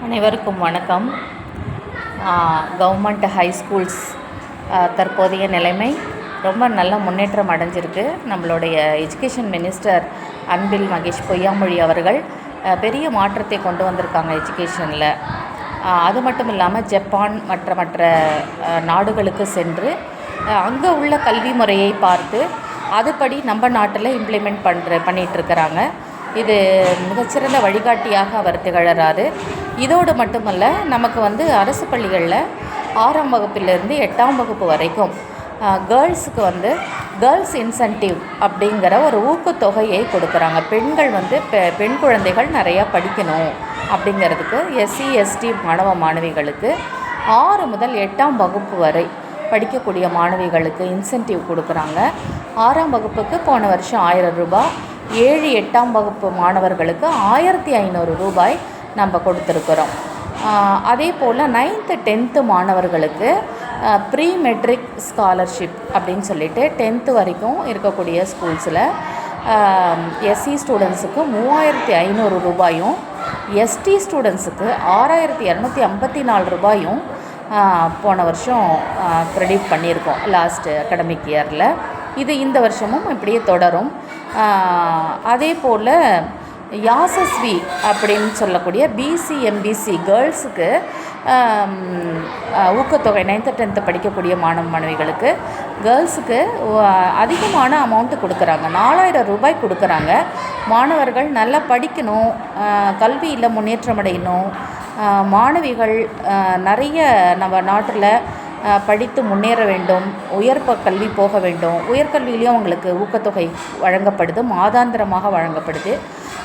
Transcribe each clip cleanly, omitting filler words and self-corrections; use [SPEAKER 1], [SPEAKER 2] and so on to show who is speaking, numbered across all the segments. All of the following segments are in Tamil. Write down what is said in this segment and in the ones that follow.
[SPEAKER 1] அனைவருக்கும் வணக்கம். கவர்மெண்ட் ஹை ஸ்கூல்ஸ் தற்போதைய நிலைமை ரொம்ப நல்ல முன்னேற்றம் அடைஞ்சிருக்கு. நம்மளுடைய எஜுகேஷன் மினிஸ்டர் அன்பில் மகேஷ் பொய்யாமொழி அவர்கள் பெரிய மாற்றத்தை கொண்டு வந்திருக்காங்க எஜுகேஷனில். அது மட்டும் இல்லாமல் ஜப்பான் மற்ற நாடுகளுக்கு சென்று அங்கே உள்ள கல்வி முறையை பார்த்து அதுபடி நம்ம நாட்டில் இம்ப்ளிமெண்ட் பண்ணிகிட்ருக்கிறாங்க. இது மிகச்சிறந்த வழிகாட்டியாக அவர் திகழறாரு. இதோடு மட்டுமல்ல, நமக்கு அரசு பள்ளிகளில் 6ஆம் வகுப்பிலிருந்து 8ஆம் வகுப்பு வரைக்கும் கேர்ள்ஸுக்கு கேர்ள்ஸ் இன்சென்டிவ் அப்படிங்கிற ஒரு ஊக்கத்தொகையை கொடுக்குறாங்க. பெண்கள் பெண் குழந்தைகள் நிறையா படிக்கணும் அப்படிங்கிறதுக்கு எஸ்சி எஸ்டி மாணவ மாணவிகளுக்கு 6 முதல் 8ஆம் வகுப்பு வரை படிக்கக்கூடிய மாணவிகளுக்கு இன்சென்டிவ் கொடுக்குறாங்க. 6ஆம் வகுப்புக்கு போன வருஷம் 1000 ரூபாய், 7, 8ஆம் வகுப்பு மாணவர்களுக்கு 1500 ரூபாய் நம்ம கொடுத்துருக்குறோம். அதே போல் 9th 10th மாணவர்களுக்கு ப்ரீ மெட்ரிக் ஸ்காலர்ஷிப் அப்படின்னு சொல்லிட்டு 10th வரைக்கும் இருக்கக்கூடிய ஸ்கூல்ஸில் எஸ்சி ஸ்டூடெண்ட்ஸுக்கு 3500 ரூபாயும், எஸ்டி ஸ்டூடெண்ட்ஸுக்கு 6254 ரூபாயும் போன வருஷம் க்ரெடிட் பண்ணியிருக்கோம் லாஸ்ட் அகடமிக் இயரில். இது இந்த வருஷமும் இப்படியே தொடரும். அதே போல் யாசஸ்வி அப்படின்னு சொல்லக்கூடிய பிசி எம்பிசி கேர்ள்ஸுக்கு ஊக்கத்தொகை 9th 10th படிக்கக்கூடிய மாணவ மாணவிகளுக்கு கேர்ள்ஸுக்கு அதிகமான அமௌண்ட்டு கொடுக்குறாங்க. 4000 ரூபாய் கொடுக்குறாங்க. மாணவர்கள் நல்லா படிக்கணும், கல்வியில் முன்னேற்றம் அடையணும், மாணவிகள் நிறைய நம்ம நாட்டில் படித்து முன்னேற வேண்டும், கல்வி போக வேண்டும். உயர்கல்வியிலையும் அவங்களுக்கு ஊக்கத்தொகை வழங்கப்படுது, மாதாந்திரமாக வழங்கப்படுது.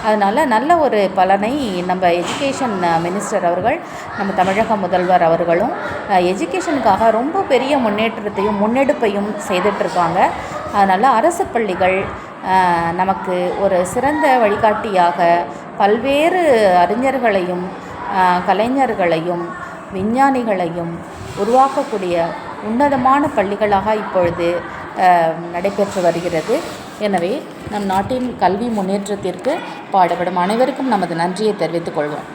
[SPEAKER 1] அதனால் நல்ல ஒரு பலனை நம்ம எஜுகேஷன் மினிஸ்டர் அவர்கள், நம்ம தமிழக முதல்வர் அவர்களும் எஜுகேஷனுக்காக ரொம்ப பெரிய முன்னேற்றத்தையும் முன்னெடுப்பையும் செய்துட்ருக்காங்க. அதனால் அரசு பள்ளிகள் நமக்கு ஒரு சிறந்த வழிகாட்டியாக பல்வேறு அறிஞர்களையும் கலைஞர்களையும் விஞ்ஞானிகளையும் உருவாக்கக்கூடிய உன்னதமான பள்ளிகளாக இப்பொழுது நடைபெற்று வருகிறது. எனவே நம் நாட்டின் கல்வி முன்னேற்றத்திற்கு பாடுபடும் அனைவருக்கும் நமது நன்றியை தெரிவித்துக் கொள்வோம்.